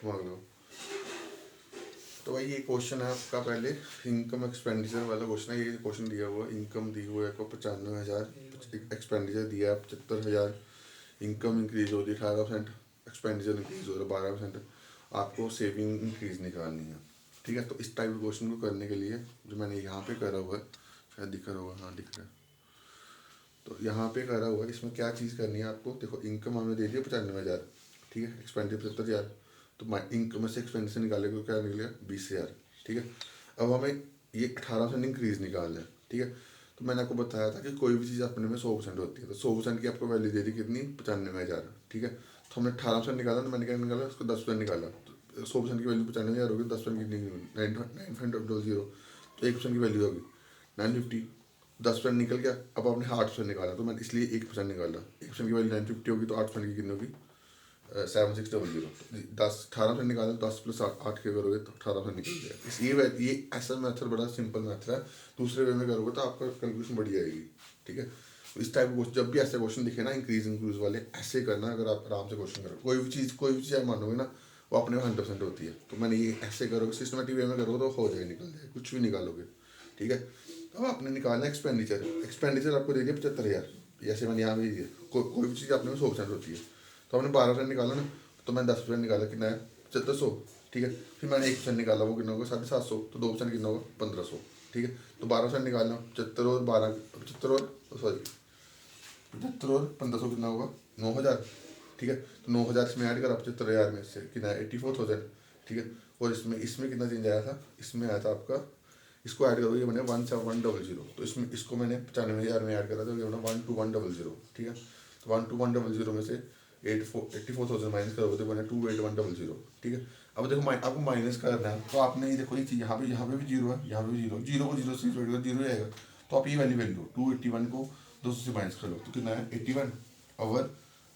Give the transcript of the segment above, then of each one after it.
मांग लो। तो भाई ये क्वेश्चन है आपका पहले इनकम एक्सपेंडिचर वाला क्वेश्चन है। ये क्वेश्चन दिया हुआ इनकम दी हुआ है को 95,000, एक्सपेंडिचर दिया है 75,000, इनकम इंक्रीज हो रही है 18%, एक्सपेंडिचर इंक्रीज हो रहा है 12%, आपको सेविंग इंक्रीज निकालनी है। ठीक है, तो इस टाइप के क्वेश्चन को करने के लिए जो मैंने यहाँ पे करा हुआ है, शायद दिख रहा होगा, हाँ दिख रहा है, तो यहाँ पे करा हुआ है। इसमें क्या चीज़ करनी है आपको, देखो इनकम हमें दे दिया 95,000, ठीक है, एक्सपेंडिचर 75,000, तो इनकम से एक्सपेंडिचर निकाले को क्या निकलेगा 20,000। ठीक है, अब हमें ये 18% इंक्रीज निकालना है। ठीक है, तो मैंने आपको बताया था कि कोई भी चीज़ अपने में 100% होती है, तो 100% की आपको वैल्यू दे दी कितनी 95,000। ठीक है, तो हमने 18% निकाला, तो मैंने क्या निकाला उसको 10% निकाला, तो 100% की वैल्यू 95,000 होगी, 10% की 9,900, तो 1% की वैल्यू होगी 950, 10% निकल गया। अब आपने 8% निकाला, तो मैंने इसलिए 1% निकाला, 1% की वैल्यू 950 होगी, तो 8% की कितनी होगी 7600। 18% निकाला, 10 + 8 के करोगे तो 18% निकल जाएगा। ये ऐसा मेथड बड़ा सिंपल मेथड है, दूसरे वे में करोगे तो आपका कैलकुलेशन बढ़ी जाएगी। ठीक है, तो इस टाइप के जब भी ऐसे क्वेश्चन दिखे ना इंक्रीज इंक्रीज वाले, ऐसे करना। अगर आप आराम से क्वेश्चन करो, कोई भी चीज़ आप मानोगे ना वो अपने में 100% होती है, तो मैंने ये ऐसे करोगे सिस्टमेटिक वे में करोगे तो हो जाएगा, निकल जाएगा, कुछ भी निकालोगे। ठीक है, तो आपने निकालना एक्सपेंडिचर आपको दे दिया 75,000, जैसे मैंने यहाँ भी दिया, कोई भी चीज़ अपने में 100% होती है, तो हमने 12% निकाला ना, तो मैंने 10% निकाला, कितना है 7500। ठीक है, फिर मैंने 1% निकाला, वो कितना होगा 750, तो 2% कितना होगा 1500। ठीक है, तो 12% निकालना, 75 और 12, 75 और सॉरी 75 और 1500 कितना होगा 9,000। ठीक है, तो 9,000 इसमें ऐड करा 75,000 में से कितना है 84,000। ठीक है, और इसमें इसमें कितना चेंज आया था, इसमें आया था आपका, इसको ऐड करो, ये बने 17100, तो इसमें इसको मैंने 95,000 में ऐड करा, तो ये बना 12100। ठीक है, तो 12100 में से 84,000 माइनस करोगे तो बने 28100। ठीक है, अब देखो आपको माइनस करना है, तो आपने ये देखो ये चीज़ यहाँ पे भी जीरो है, यहाँ पे भी जीरो, जीरो को जीरो से जीरो आएगा, तो आप ये वाली वैल्यू 281 को 200 से माइनस कर लो, तो कितना है 81। और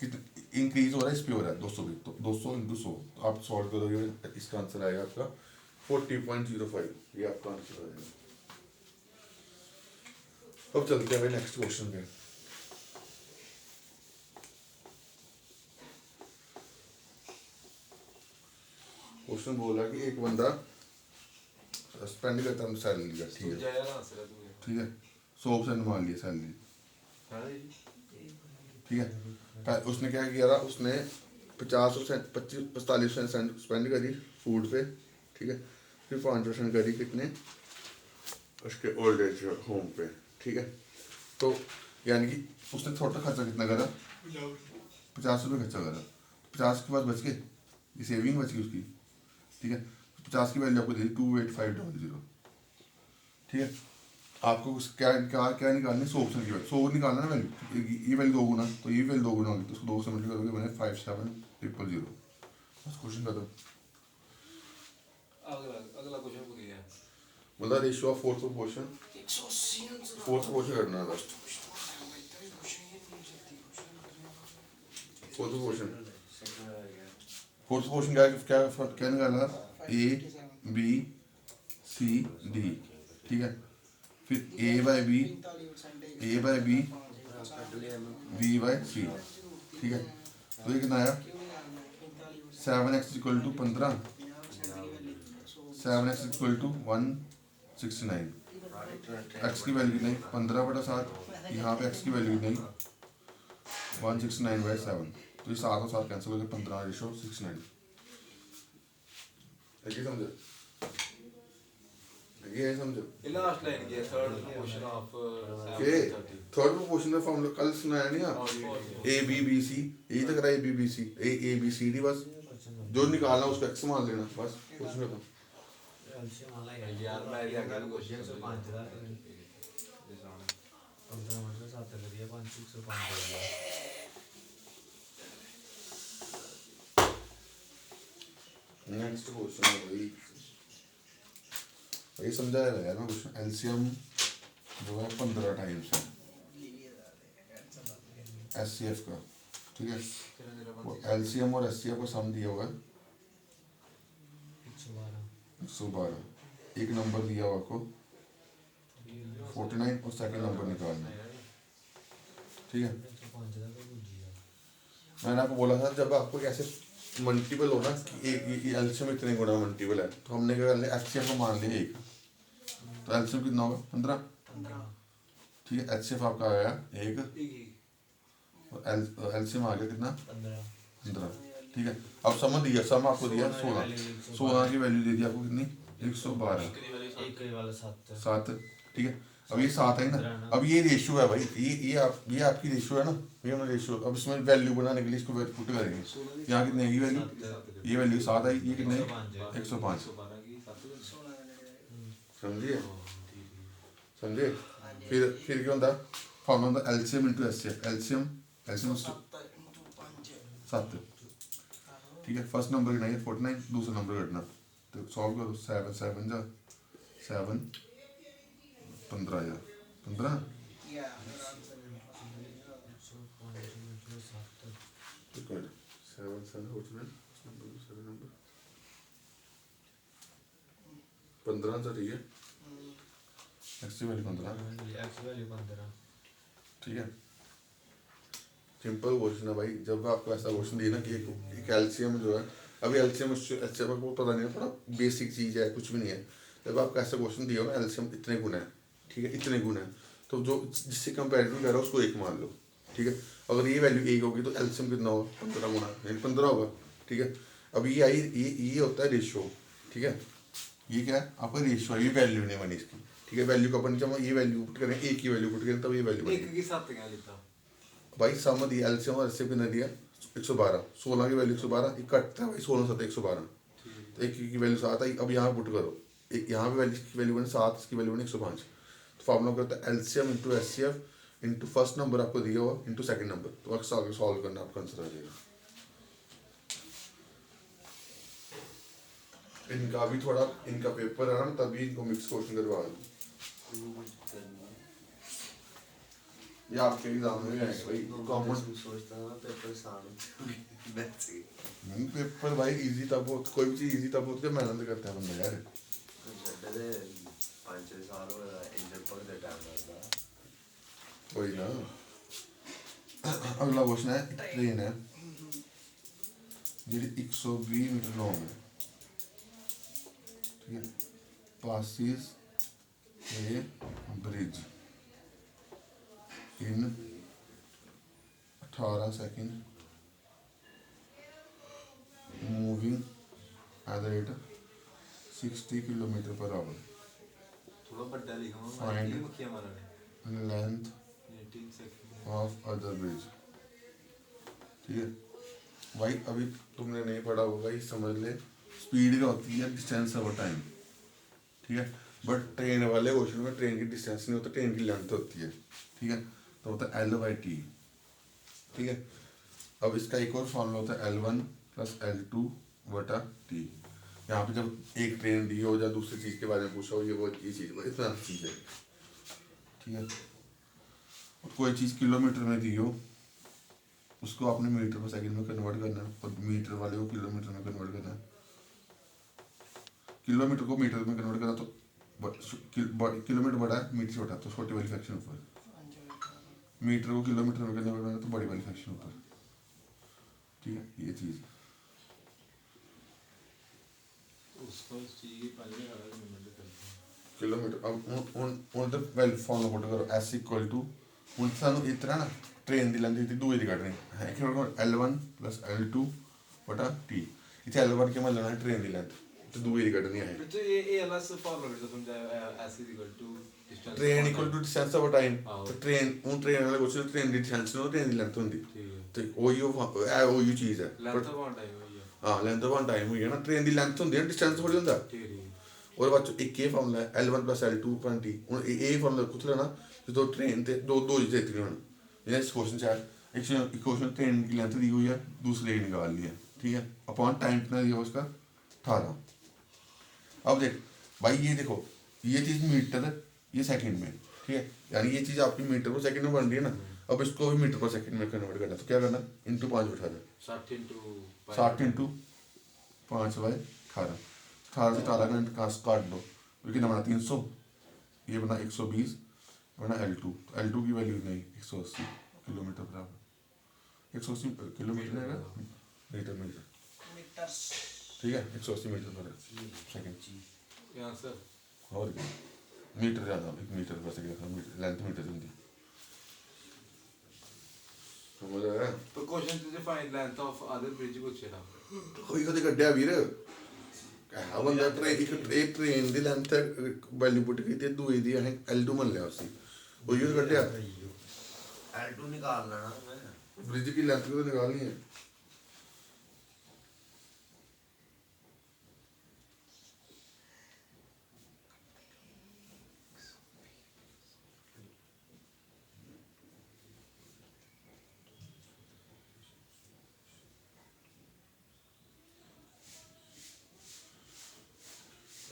कितना इंक्रीज हो रहा है, इस पे हो रहा है 200 भी, तो 200 × 100, तो आप सॉल्व करोगे इसका आंसर आएगा आपका 40.05, ये आपका आंसर आएगा। अब चलते हैं भाई नेक्स्ट क्वेश्चन पे। क्वेश्चन बोला कि एक बंदा स्पेंड करता है सैलरी का, ठीक है, ठीक है, 100% मान लिया सैलरी। ठीक है, उसने क्या किया था, उसने 50%, 45% स्पेंड करी फूड पे। ठीक है, फिर 5% करी कितने उसके ओल्ड एज होम पे। ठीक है, तो यानी कि उसने टोटल खर्चा कितना करा 50 रुपये खर्चा करा, 50 के बाद बच गए, ये सेविंग बच गई उसकी। ठीक है, 50 की वैल्यू आपको दे दी 28500। ठीक है, आपको क्या क्या क्या निकालनी है 100% की वैल्यू, 100 निकालना ना वैल्यू, ये वैल्यू 2 गुना, तो ये वैल्यू 2 गुना होगी, तो उसको 2 से मल्टीप्लाई करोगे बने 57,000। बस क्वेश्चन खत्म। अगला क्वेश्चन पूरी है, मतलब ratio of fourth proportion, fourth proportion करना है last, fourth proportion. Fourth proportion क्या क्या क्या निकालना, ए बी सी डी। ठीक है, फिर A/B, A/B, B/C। ठीक है, तो ये कितना आया 7x = 15, 7x = 169, x की वैल्यू नहीं 15/7, यहाँ पे x की वैल्यू नहीं 169/7, तो ये 7 और 7 कैंसिल हो गए, 15:69। समझे, ये समझो, लास्ट लाइन की है, थर्ड क्वेश्चन ऑफ के थर्ड प्रोपोर्शन का फॉर्मूला कल सुनाया नहीं आप, A B B C, यही तक रहा A B C D, बस जो निकालना उसका x मान लेना, बस कुछ नहीं होता। यार मैं भी आगे क्वेश्चन से 5 ਦਾ 15 ਮਿੰਟ 7 ਕਰੀਏ 5 105 नेक्स्ट क्वेश्चन है भाई, ये समझाया गया ना क्वेश्चन, एलसीएम जो है 15 टाइम्स है एचसीएफ का। ठीक है, वो एलसीएम और एचसीएफ का सम दिया हुआ है 112, एक नंबर दिया हुआ आपको 49 और सेकंड नंबर निकालना है। ठीक है, मैंने आपको बोला था जब आपको ऐसे मल्टीपल हो ना कि एक एलसीएम इतने गुना मल्टीपल है, तो हमने क्या कर लिया एचसीएफ को मान लिया 1, तो एलसीएम कितना होगा 15। 15 ठीक है, एचसीएफ आपका आया 1 और एलसीएम आ गया कितना 15। ठीक है, अब सम दिया, सम आपको दिया 16 की वैल्यू दे दी आपको कितनी 112 एक वाला 7 7। ठीक है, अब ये 7 है ना, अब ये रेशियो है भाई, ये आपकी रेशियो है ना, ये हमारा रेशियो। अब इसमें वैल्यू बनाने के लिए इसको पुट करेंगे, यहाँ कितने की वैल्यू, ये वैल्यू 7 आई, ये कितने 105। समझिए समझे। फिर क्या होता फॉर्मूला होता एलसीएम इंटू एचसीएफ, एलसीएम 7। ठीक है, फर्स्ट नंबर गिना 49, दूसरा नंबर घटना, तो सॉल्व करो 7 7 जा 7 15 या 15 15 तो ठीक है, एक्स वैल्यू 15। ठीक है, सिंपल क्वेश्चन है भाई। जब आपको ऐसा क्वेश्चन दिया ना कि एक एलसीएम जो है, अभी एलसीएम को पता नहीं है, थोड़ा बेसिक चीज़ है, कुछ भी नहीं है। जब आपको ऐसा क्वेश्चन दिया हो एलसीएम इतने गुना है, ठीक है, इतने गुना है, तो जो जिससे कंपेरिजन कर रहा है उसको 1 मान लो। ठीक है, अगर ये वैल्यू 1 होगी तो एलसीएम कितना होगा 15 गुना, यानी 15 होगा। ठीक है, अब ये आई, ये होता है रेशियो। ठीक है, ये क्या है आपका रेशियो है, ये वैल्यू नहीं बनी इसकी। ठीक है, वैल्यू का अपन जब ये वैल्यू पुट करें, एक की वैल्यू पुट करें तब ये वैल्यू बनेगी भाई। सम दिया एलसीएम और एचसीएफ कितना दिया 112, 16 की वैल्यू 112, ये कटता है भाई 16 7 112, तो एक की वैल्यू 7 आई। अब यहाँ पुट करो, एक यहाँ पे वैल्यू की वैल्यू बने 7, इसकी वैल्यू बने 105। तो फॉर्मूला क्या होता है LCM into HCF into first number आपको दिया हुआ इंटू सेकंड नंबर, तो अक्सर सॉल्व करना आपका आंसर आ जाएगा। इनका भी थोड़ा इनका पेपर है ना, तभी इनको मिक्स क्वेश्चन करवा दूँ, ये आपके एग्जाम में भी आएगा भाई कॉमन। सोचता था पेपर साल पेपर भाई इजी तब हो, कोई भी चीज़ इजी तब होती है मेहनत करता है बंदा यार। 5-6 साल हो गया इंटर पढ़ते टाइम लगता कोई ना। अगला क्वेश्चन है, ट्रेन है जी 120 मीटर लॉन्ग है। ठीक है, passes A bridge in 18 second moving at the rate 60 kilometre per hour. थोड़ा बड़ा लिखा हुआ Find है मुखिया मारा ने length 18 second of other bridge. ठीक है भाई, अभी तुमने नहीं पढ़ा होगा, ये समझ ले, स्पीड क्या होती है डिस्टेंस ओवर टाइम। ठीक है, बट ट्रेन वाले क्वेश्चन में ट्रेन की डिस्टेंस नहीं होता, ट्रेन की लेंथ होती है। ठीक है, तो होता है L/T। ठीक है, अब इसका एक और फॉर्मूला होता है L1 + L2/T। यहाँ पे जब एक ट्रेन दी हो या दूसरी चीज़ के बारे में पूछा हो, ये चीज़ इतना चीज़ है। ठीक है, और कोई चीज़ किलोमीटर में दी हो, उसको आपने मीटर पर सेकंड में कन्वर्ट करना है, और मीटर वाले को किलोमीटर में कन्वर्ट करना है। किलोमीटर को मीटर में कन्वर्ट करना तो किलोमीटर बड़ा है, मीटर छोटा, तो छोटी वाली फ्रैक्शन ऊपर। मीटर को किलोमीटर में कन्वर्ट करना तो बड़ी वाली फ्रैक्शन ऊपर। ठीक है, ये चीज़ उसको चाहिए पहले अलग मिनट करते हैं किलोमीटर। अब उन द वेल फॉलो पुट करो S = उन सानू इतना ना ट्रेन दी लेंथ इतनी दूर दी कट रही है कि L1 + L2/T। इथे L1 के मतलब है ट्रेन दी लेंथ, तो दूर दी कटनी है। तो ये अलग से फॉर्मूला तो समझाया S = distance train equal to distance over time. तो ट्रेन वाला क्वेश्चन ट्रेन दी डिस्टेंस नो ट्रेन दी लेंथ होंदी, तो ओयो चीज है। लेंथ ऑफ टाइम हुई है। हां, लेंथ ऑफ टाइम हुई है ना, ट्रेन दी लेंथ होंदी है, डिस्टेंस थोड़ी होंदा। ठीक है, और बाद एक ये फॉर्मूला है L1 + L2/T। ਹੁਣ ਇਹ ਫਾਰਮੂਲਾ ਕੁਝ ਲੈਣਾ ਜਦੋਂ ट्रेन ਤੇ दो चीज़ें इतनी होना। इस क्वेश्चन से एक क्वेश्चन ट्रेन की लेंथ दी हुई है, दूसरे की निकाल लिया। ठीक है, अपॉन टाइम कितना दिया उसका 18। अब देख भाई, ये देखो ये चीज़ मीटर, ये सेकंड में। ठीक है, यानी ये चीज़ आपकी मीटर पर सेकंड में बन रही है ना, अब इसको भी मीटर पर सेकंड में कन्वर्ट करना, तो क्या करना × 5 × 18 60 × 60 × 5/18 18 से 18 का काट दो, तो कितना बना 300, ये बना 120 बना L2। तो L2 की वैल्यू नहीं 180 किलोमीटर बराबर 180 किलोमीटर है मीटर मीटर ठीक है 180 मीटर पर सेकंड ये आंसर और क्या? मीटर ज़्यादा 1 मीटर पर सेकंड मीटर लेंथ मीटर होती समझ आया तो क्वेश्चन तुझे find length of other bridge पूछेगा कोई कदे ਕੱਢਿਆ ਵੀਰ ਕਹਾ ਬੰਦਾ ਟ੍ਰੇਨ ਦੀ ਲੈਂਥ ਵੈਲਿਊ ਪੁੱਟ ਕੀਤੀ ਦੂਏ ਦੀ ਹੈ L2 ਮੰਨ ਲਿਆ ਸੀ ਉਹ ਯੂਜ਼ ਕੱਢਿਆ L2 निकाल लेना मैं ब्रिज की लेंथ को तो निकालनी है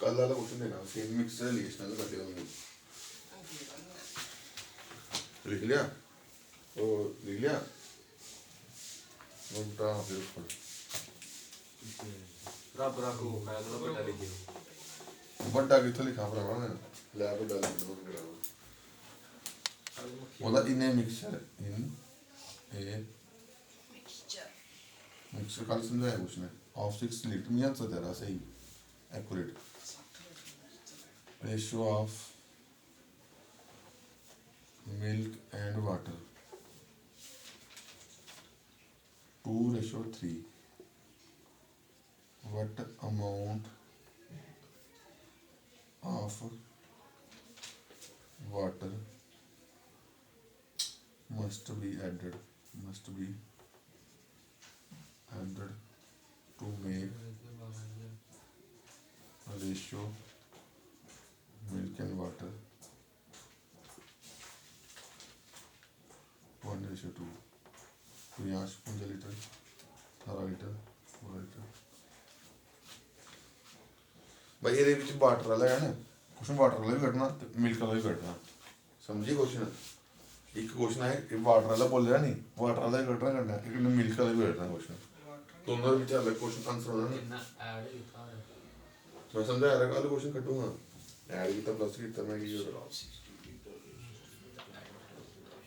कल वाला क्वेश्चन देना सेम मिक्स रिलेशनल कर दिया हमने लिख लिया ओ लिख लिया उल्टा फिर ऊपर रब रखो मैं तो बड़ा लिखियो बड़ा कितना लिखा भरावा मैं ले बड़ा लिख दो कराओ ਉਹਦਾ ਇਨੇ ਮਿਕਸਚਰ ਇਨ ए मिक्सचर कल समझाया उसने ऑफ 6 लीटर में आंसर दे रहा सही accurate ratio of milk and water 2:3 what amount of water must be added to make a ratio milk and water 1:2 तो यहाँ 55 लीटर 18 लीटर 16 लीटर भाई ये ਵਿੱਚ ਵਾਟਰ ਵਾਲਾ ਹੈ ਨਾ ਕੁਛ ਵਾਟਰ ਵਾਲਾ ਵੀ ਕੱਢਣਾ ਤੇ ਮਿਲਕ ਵਾਲਾ ਵੀ ਕੱਢਣਾ ਸਮਝੀ ਕੁਐਸਚਨ ਇੱਕ ਕੁਐਸਚਨ ਹੈ ਇਹ ਵਾਟਰ ਵਾਲਾ ਬੋਲਿਆ ਨਹੀਂ ਵਾਟਰ ਵਾਲਾ ਵੀ ਕੱਢਣਾ ਇੱਕ ਨੇ ਮਿਲਕ ਵਾਲਾ ਵੀ ਕੱਢਣਾ ਕੁਐਸਚਨ ਦੋਨਾਂ ਦੇ ਵਿੱਚ ਅਲੱਗ ਕੁਐਸਚਨ ਆਨਸਰ ਹੋਣਾ ਨਾ इतना ऐड लिखा है मैं समझा रहा कल क्वेश्चन कटूंगा ऐड की तो प्लस की तो मैं की हो रहा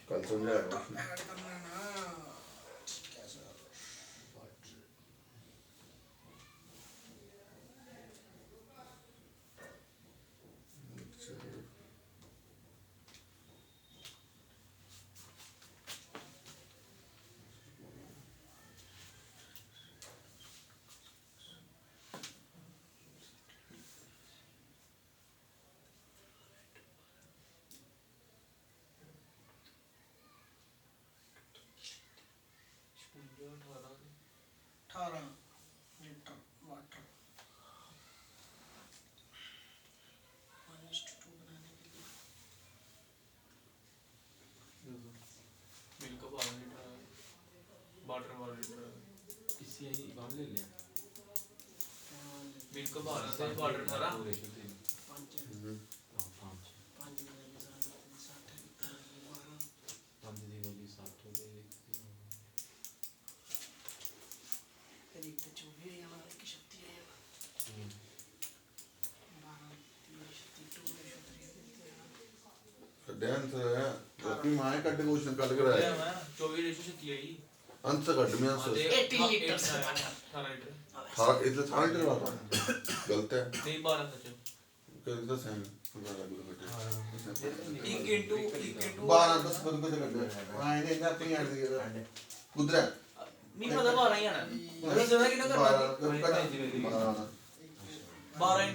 कल समझाया क्वेश्चन ऐड करना ना कैसे अठारह लीटर वाटर 1:2 बनाने के लिए मिल्क 12 लीटर वाटर 12 लीटर इसी यही वन ले लिया मिल्क 12 से वाटर 18 रेशियो 3 पाँच 5 पाँच बनाने के 60 लीटर 5 दी वाली 60 दे फिर एक तो 24 है हमारे की शक्ति है 12 की शक्ति 2:3 ध्यान से अपनी मां कट क्वेश्चन कल कराया मैं 24 रेशियो से किया ही आंसर कट में आंसर 18 लीटर से 18 लीटर था इतना था लीटर वाला गलत है नहीं 12 सच कर दो सेम 1 into 12 10 को कट गया हां इन्हें इतना अपनी ऐड दिया कुदरा नहीं पता 12 ही आना अभी ज्यादा कितना करना 12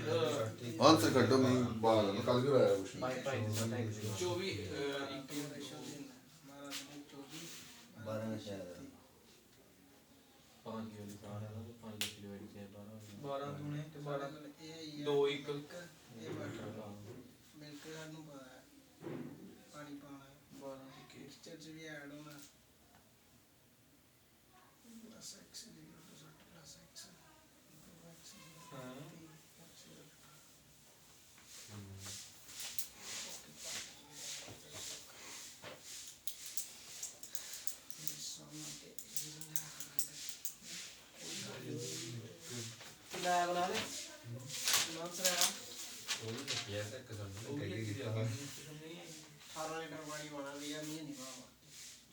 आंसर कट दो नहीं 12 कल कराया क्वेश्चन 24 12 में शायद 5 की वाली 5 की डिवाइड किया 12 दूने ते 12 दो 2 1 ये वाटर मिल्क सानू पता है पानी पाना है 12 मिक्सचर च भी ऐड होना प्लस x प्लस x हां कितना बना ले आंसर है वो भी किया था कसम वो भी से किया 18 लीटर पानी बना लिया नहीं नहीं बना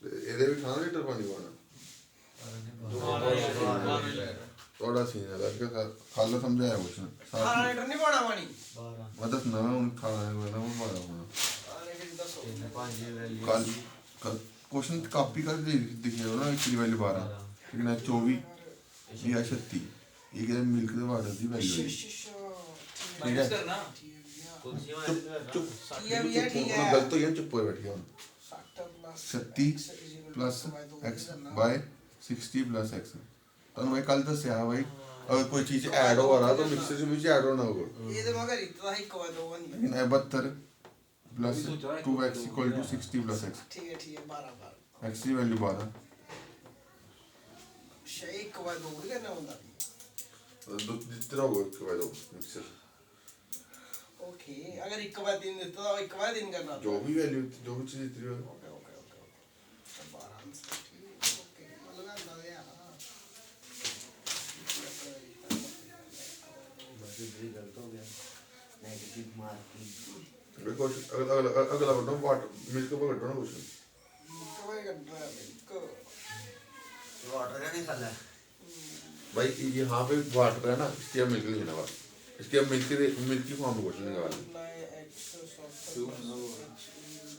ਇਹਦੇ ਵੀ 18 ਲੀਟਰ ਪਾਣੀ ਪਾਣਾ 12 लीटर थोड़ा सीन है करके खाला समझाया क्वेश्चन 18 लीटर नहीं पाना पानी 12 मैं दसना मैं हूँ खाना है ना वो बड़ा होना आने के दसो 5 वैल्यू कल क्वेश्चन कॉपी कर दिखे हो ना इसकी वैल्यू 12 लेकिन 24 या 36 ये कहते मिल्क के वाटर की वैल्यू है माइनस करना कौन सी चुप वाली चुप ये भी है, ठीक है। गलत हो गया चुप हो बैठ गया 36 plus X by 60 plus X तो भाई कल दसिया भाई अगर कोई चीज ऐड हो रहा तो मिक्सर से भी ऐड होना होगा ये तो मगर इतना ही को दो नहीं लेकिन 72 plus 2x equal to 60 plus x ठीक है 12 x की वैल्यू 12 शेक को दो नहीं करना होता जितना होगा उसके बाद मिक्सर ओके अगर एक बार दिन देता तो एक बार दिन करना जो भी वैल्यू जो भी चीज इतनी हो okay okay okay okay 12 answer ठीक ओके मतलब अंदाजा यार बस इधर गलत हो गया नेगेटिव मार्किंग देखो अगला बताओ वाटर मिल्क का कटो ना क्वेश्चन कब करना है मिल्क वाटर का नहीं खाला भाई यहाँ पे वाटर है ना इसकी अब मिल्क लेना बात इसकी अब मिल्क की फॉर्म में क्वेश्चन निकालना एक्स